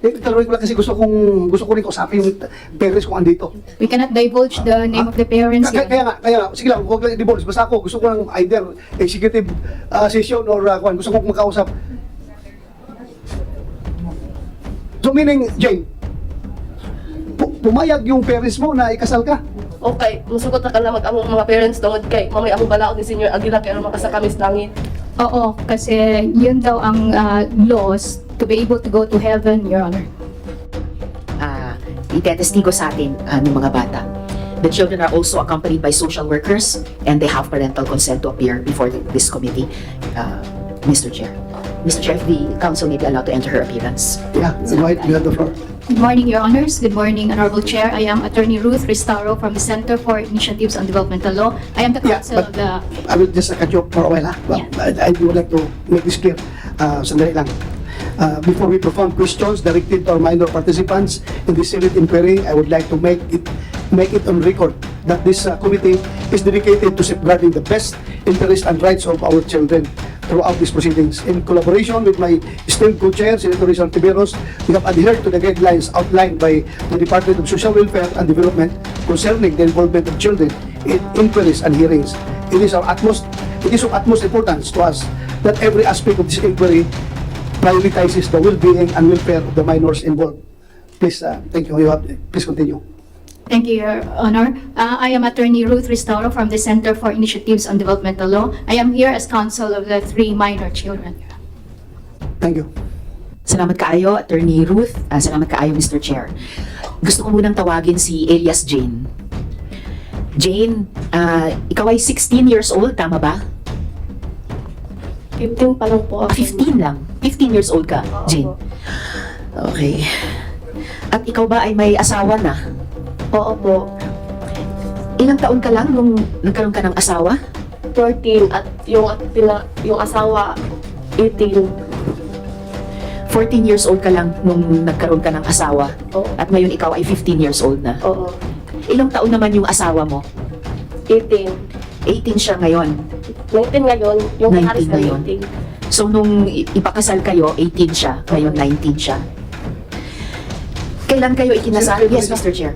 Talurin ko lang kasi gusto ko rin kausapin yung parents kung andito. We cannot divulge the name of the parents here. Kaya nga, sige lang, huwag lang i-divulge. Basta ako, gusto ko lang either executive session or gusto ko makausap. So meaning, Jane, pumayag yung parents mo na ikasal ka? Okay, musugot na ka na mag-among mga parents tungod kay mamay among balaod ni Senior Aguila kaya makasakamis langit. Oo, kasi yun daw ang laws to be able to go to heaven, Your Honor. Itetestigo sa atin ng mga bata. The children are also accompanied by social workers and they have parental consent to appear before this committee, Mr. Chair. Mr. Chair, if the council may be allowed to enter her appearance. Yeah, go ahead, you have the floor. Good morning, Your Honors. Good morning, Honorable Chair. I am Attorney Ruth Restauro from the Center for Initiatives on Developmental Law. I am the Yeah, counsel but- of the... I will just cut you off for a while, ha? I would like to make this clear. Sandali lang. Before we perform questions directed to our minor participants in this Senate inquiry, I would like to make it on record that this committee is dedicated to safeguarding the best interests and rights of our children throughout these proceedings. In collaboration with my esteemed co-chair, Senator Rizal Tiberos, we have adhered to the guidelines outlined by the Department of Social Welfare and Development concerning the involvement of children in inquiries and hearings. It is of utmost importance to us that every aspect of this inquiry prioritizes the well-being and welfare of the minors involved. Please, thank you. Please continue. Thank you, Your Honor. I am Attorney Ruth Restauro from the Center for Initiatives on Developmental Law. I am here as counsel of the 3 minor children. Thank you. Salamat kaayo, Attorney Ruth. Salamat kaayo, Mr. Chair. Gusto ko munang tawagin si Elias Jane. Jane, ikaw ay 16 years old, tama ba? 15 pa lang po ako. 15 lang. 15 years old ka, Jane. Okay. At ikaw ba ay may asawa na? Oo po. Ilang taon ka lang nung nagkaroon ka ng asawa? 14 at yung asawa 18. 14 years old ka lang nung nagkaroon ka ng asawa. Oo. At ngayon ikaw ay 15 years old na. Oo. Ilang taon naman yung asawa mo? 18. 18 siya ngayon. 19 ngayon, yung 19 Paris na ngayon. 19. So nung ipakasal kayo, 18 siya. Ngayon 19 siya. Kailan kayo ikinasal? Yes, Mr. Chair.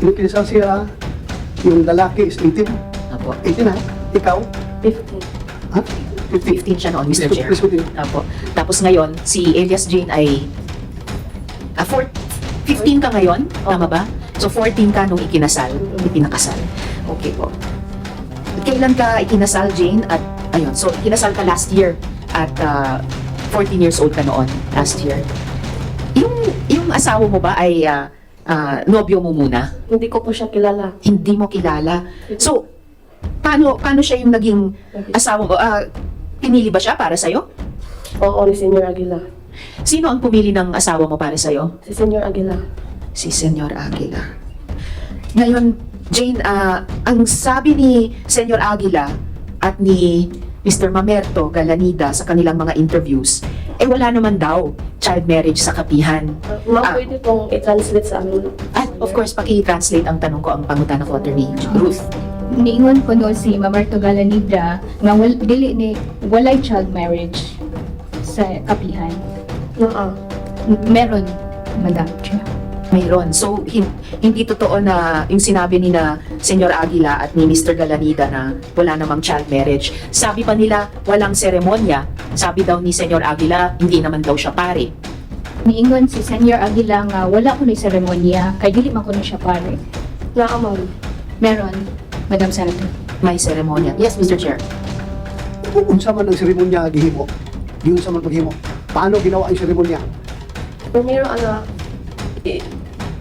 Yung kinasal siya, yung lalaki is 18. Apo. 18 ha? Ikaw? 15. Ha? 15 siya noon, Mr. Chair. Please continue. Apo. Tapos ngayon, si Elias Jane ay 15 ka ngayon, tama ba? So 14 ka nung ipinakasal. Okay po. Kailan ka ikinasal, Jane? At ayun, so ikinasal ka last year at 14 years old ka noon, last year. Yung asawa mo ba ay nobyo mo muna? Hindi ko po siya kilala. Hindi mo kilala. So, paano siya yung naging asawa mo? Pinili ba siya para sa'yo? Oo, ni Senior Aguila. Sino ang pumili ng asawa mo para sa'yo? Si Senior Aguila. Si Senyor Aguila. Ngayon, Jane, ang sabi ni Senyor Aguila at ni Mr. Mamerto Galanida sa kanilang mga interviews, wala naman daw child marriage sa kapihan. Pwede pong i-translate sa amin. At of course, paki-translate ang tanong ko, ang pangutanang ko, Attorney Ruth. Niingon ko no si Mamerto Galanida nga dili ni walay child marriage sa kapihan. Meron, Madam Chair. Mayroon. So, hindi totoo na yung sinabi ni na Senyor Aguila at ni Mr. Galanida na wala namang child marriage. Sabi pa nila, walang seremonya. Sabi daw ni Senyor Aguila, hindi naman daw siya pare. Niingon si Senior Aguila nga wala ko na seremonya, kay dili man ko na siya pare. Naaman. Meron, Madam Senator. May seremonya. Yes, Mr. Chair. Unsa man ang seremonya gihimo? Di unsa man paghimo? Paano ginawa ang seremonya? Primero,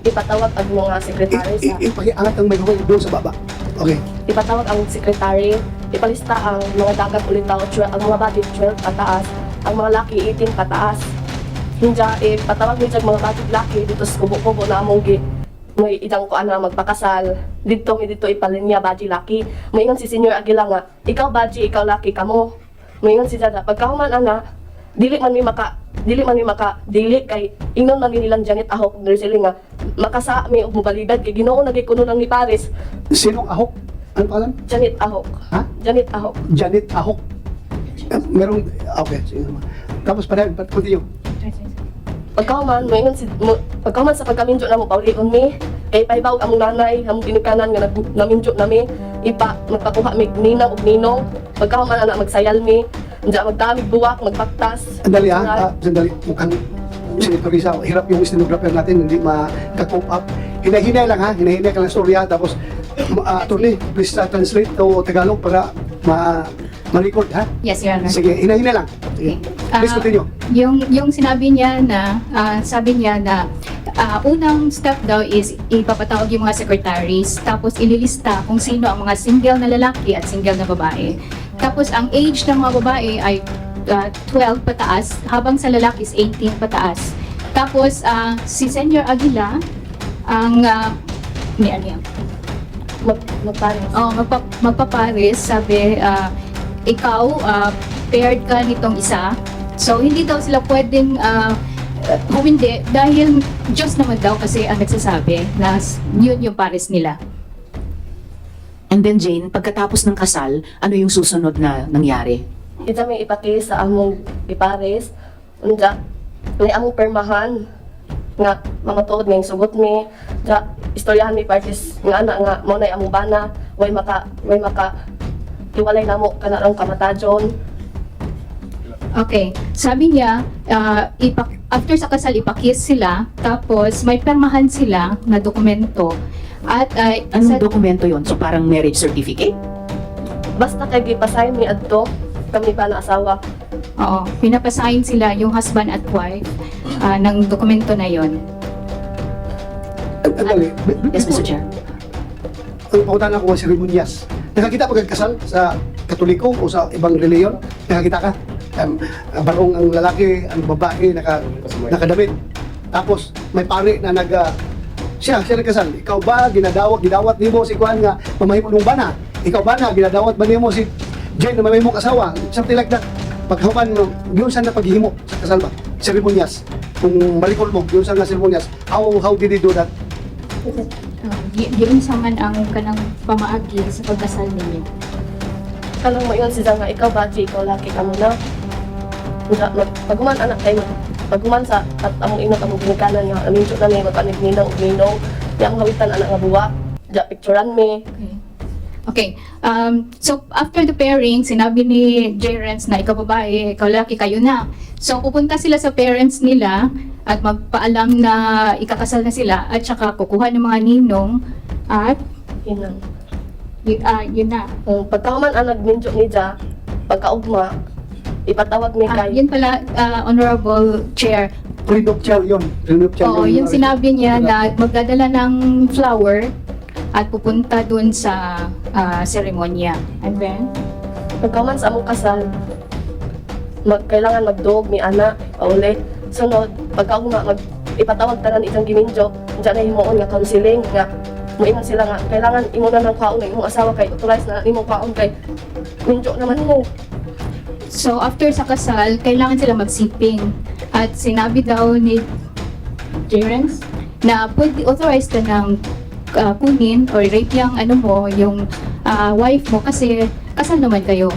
ipatawag ang mga sekretary sa... Ipahiangat ang microphone doon sa baba. Okay. Ipatawag ang sekretary, ipalista ang mga dagat ulit tao, ang mga body 12 pataas, ang mga laki 18 pataas. Hindi, ipatawag nito ang mga body laki dito sa kubo-kubo na among may idang ko na magpakasal. Dito ipalinya body laki. Maingon si Senior Aguila nga, ikaw body, ikaw laki kamo. Maingon si Dada, pagkahuman dili man mi maka kay ingnon man nilang Janet Ahok ng sila nga makasa mi og mobalibad kay Ginoo nagay kuno lang ni Paris. Sinong Ahok? Ano pangalan? Janet Ahok. Ha? Janet Ahok. Janet Ahok. Merong, okay. Sige naman. Tapos continue. pagkahuman sa pagkaminjo na mo paulion mi, kay paibaw among nanay, among ginikanan nga naminjo nami, magpakuha mi ninang ug ninong, pagkahuman ana magsayal mi, diya magdamig buwak, magpaktas. Sandali sandali. Mukhang Senator Risa, hirap yung stenographer natin, hindi maka-cope up. Hinay-hinay lang ha, hinay-hinay ka lang storya, tapos attorney, please translate to Tagalog para ma-record ha. Yes, Your Honor. Sige, hinay-hinay lang. Sige. Please continue. Yung sinabi niya na, sabi niya na unang step daw is ipapatawag yung mga secretaries, tapos ililista kung sino ang mga single na lalaki at single na babae. Tapos ang age ng mga babae ay 12 pataas, habang sa lalaki is 18 pataas. Tapos si Senyor Aguila, ang Magpares. magpapares, sabi, ikaw, paired ka nitong isa. So, hindi daw sila pwedeng humindi dahil Diyos naman daw kasi ang nagsasabi na yun yung pares nila. And then Jane, pagkatapos ng kasal, ano yung susunod na nangyari? Ita may ipati sa among ipares, unda may among permahan nga mga tuod nga yung sugot mi, ja istoryahan mi parties nga ana nga mo na among bana, way maka hiwalay namo kanarang kamatajon. Okay, sabi niya, after sa kasal, ipakis sila, tapos may permahan sila na dokumento. At Anong dokumento yon? So parang marriage certificate? Basta kay gipasayon mi adto kami pa na asawa. oo, pinapasign sila yung husband at wife ng dokumento na yon. Sandali. Yes, Mr. Chair. Ang pautan ako sa seremonyas. Nakakita pa kasal sa Katoliko o sa ibang reliyon? Nakakita ka? Barong ang lalaki, ang babae, nakadamit. Tapos may pare na siya nagkasal. Ikaw ba gidawat nimo si Kuan nga mamahimo nung bana? Ikaw ba na ginadawat ba nimo si Jane na mamahimo kasawa? Something like that. Paghaman mo, yun saan na paghihimo sa kasal ba? Seremonyas. Kung malikol mo, yun saan na seremonyas. How did he do that? Yun sa man ang kanang pamaagi sa pagkasal ninyo. Kanang mo yun siya nga ikaw ba ikaw laki ka muna. Paghuman anak tayo paghuman sa at among inot among ginikanan nga aminjo na ni magpanig ninang ug ninong, di among hawitan anak nga buwak. Ja picturean mi. Okay. So, after the pairing, sinabi ni Jerence na ikaw babae, ikaw lalaki, kayo na. So, pupunta sila sa parents nila at magpaalam na ikakasal na sila at saka kukuha ng mga ninong at Inang. yun na. Pagkahuman anak minjo ni Ja, pagkaugma ipatawag mi kay Yun pala, Honorable Chair. Prenuptial yun. Prenuptial Oo, yung sinabi niya na magdadala ng flower at pupunta dun sa seremonya. And then, pagkahuman sa among kasal kailangan magdog mi ana pauli. Sunod pagkaugma ipatawag tanan itong giminjo, diyan na himuon nga counseling nga moingon sila nga kailangan imo na ng kaon imong asawa kay authorized na imong kaon kay minjo naman mo. so after sa kasal, kailangan sila magsiping. At sinabi daw ni Jerence na pwede authorized ka ng kunin or rape yung yung wife mo kasi kasal naman kayo.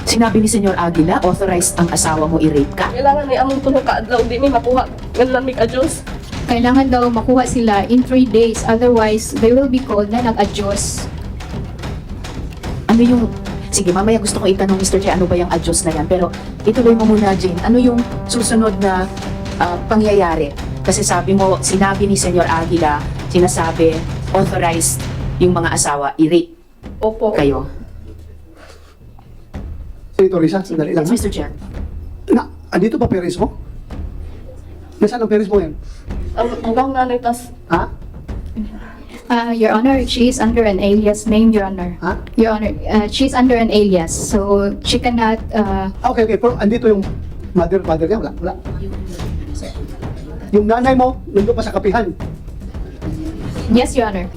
Sinabi ni Senyor Aguila, authorized ang asawa mo i-rape ka? Kailangan ni among tulo ka adlaw di mi makuha ngan mi ka-Diyos. Kailangan daw makuha sila in 3 days, otherwise they will be called na nag-adyos. Ano yung... Sige, mamaya gusto ko itanong, Mr. Chair, ano ba yung adjust na yan? Pero ituloy mo muna, Jane. Ano yung susunod na pangyayari? Kasi sabi mo, sinabi ni Senyor Aguila, sinasabi, authorized yung mga asawa i-rape Opo. kayo. Senator Risa, sandali lang. Yes, Mr. Chair. Andito ba parents mo? Nasaan ang parents mo yan? Hanggang nanay tas Ha? Your Honor, she is under an alias name, Your Honor. Ha? Your Honor, she's under an alias, so she cannot, Okay. Pero andito yung father niya? Wala. Yung nanay mo, nandun pa sa kapihan. yes, Your Honor.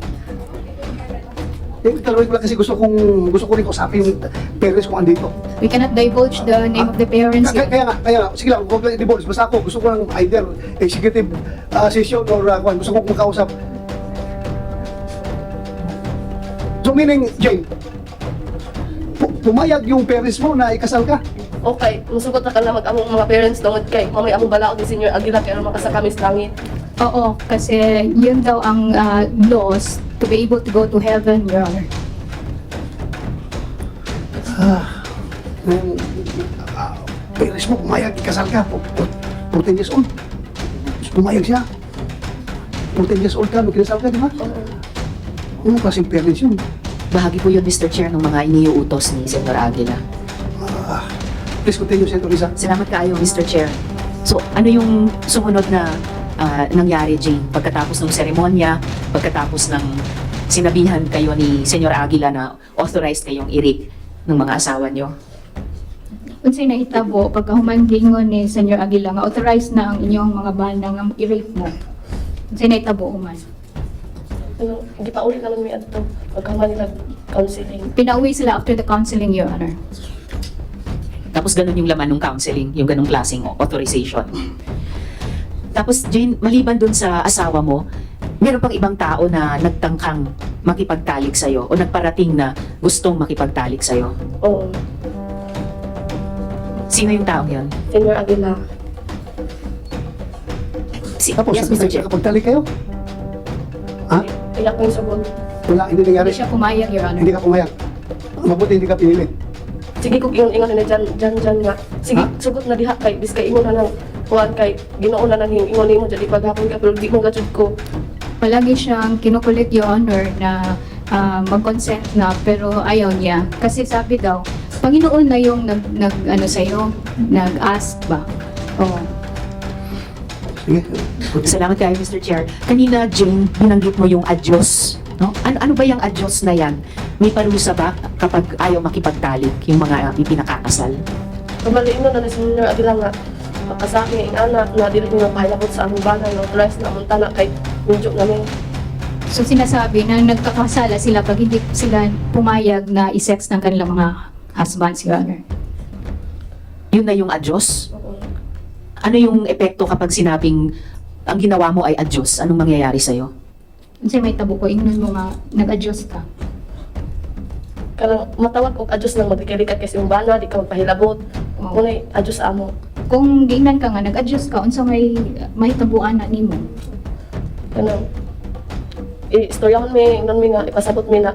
Talawin ko lang kasi gusto ko rin kausapin yung parents ko andito. We cannot divulge the name of the parents here. Kaya nga, sige lang, huwag lang i-divorce. Basta ako, gusto ko lang either executive session or gusto ko makausap. So meaning, Jane, pumayag yung parents mo na ikasal ka? Okay, musugot na ka na mag-among mga parents tungod kay mamay among balaod ni Senior Aguila kaya makasa kami sa langit. Oo, kasi yun daw ang laws to be able to go to heaven, Your Honor. Parents mo, pumayag, ikasal ka. 14 years old. Pumayag siya. 14 years old ka, nung kinasal ka, di ba? Anong klaseng parents yun? Bahagi po yun, Mr. Chair, ng mga iniuutos ni Senyor Aguila. Please continue, Senator Risa. Salamat kaayo, Mr. Chair. So, ano yung sumunod na nangyari, Jane? Pagkatapos ng seremonya, pagkatapos ng sinabihan kayo ni Senyor Aguila na authorized kayong i-rape ng mga asawa nyo? Unsay nahitabo pagkahuman gingon ni Senyor Aguila nga authorized na ang inyong mga bana nga i-rape mo. Unsay nahitabo human? Ano, gipauli naman mi adto pagkaman nila counseling. Pinauwi sila after the counseling, Your Honor. Tapos ganun yung laman ng counseling, yung ganung klaseng authorization. Tapos Jane, maliban dun sa asawa mo, meron pang ibang tao na nagtangkang makipagtalik sa'yo o nagparating na gustong makipagtalik sa'yo. Oo, Sino yung taong yun? Senior Aguila. Tapos, Yes, Mr. Chair. nakapagtali kayo? Ha? Iyak ko yung sugon. Wala, hindi nangyari. Hindi siya pumayag, Your Honor. Hindi ka pumayag. Mabuti hindi ka pinilit. Sige ko ingon na dyan nga. Sige, Ha? sugot na diha kay biskay ingon na ng kuhan kay Ginoo na nang ingon nimo jadi paghapon ka pero di mo gajud ko. Palagi siyang kinukulit, Your Honor, na mag-consent na pero ayaw niya. Kasi sabi daw, Panginoon na yung ano sa'yo, nag-ask ba? Oo. Sige. Salamat kayo, Mr. Chair. Kanina, Jane, binanggit mo yung adyos. No? Ano ba yung adyos na yan? May parusa ba kapag ayaw makipagtalik yung mga ipinakakasal? Pabaliin na ni Senior Aguila nga makasaki ang anak na dili ko mahilabot sa among bana no dress na munta na kay medyo namin. So sinasabi na nagkakasala sila pag hindi sila pumayag na isex ng kanilang mga husbands, Your Honor. Yun na yung adyos? Oo. Ano yung epekto kapag sinabing ang ginawa mo ay adyos? Anong mangyayari sa'yo? Kasi may tabo ko, ingnon mo nga, nag-adjust ka. Kanang matawag og adjust nang magdikirikat kay imong bana di ka magpahilabot. Oo. Unay adjust amo. Kung gingnan ka nga, nag-adjust ka, unsa may tabuan na nimo. Kanang istoryahon mi, ingnon mi nga ipasabot mi na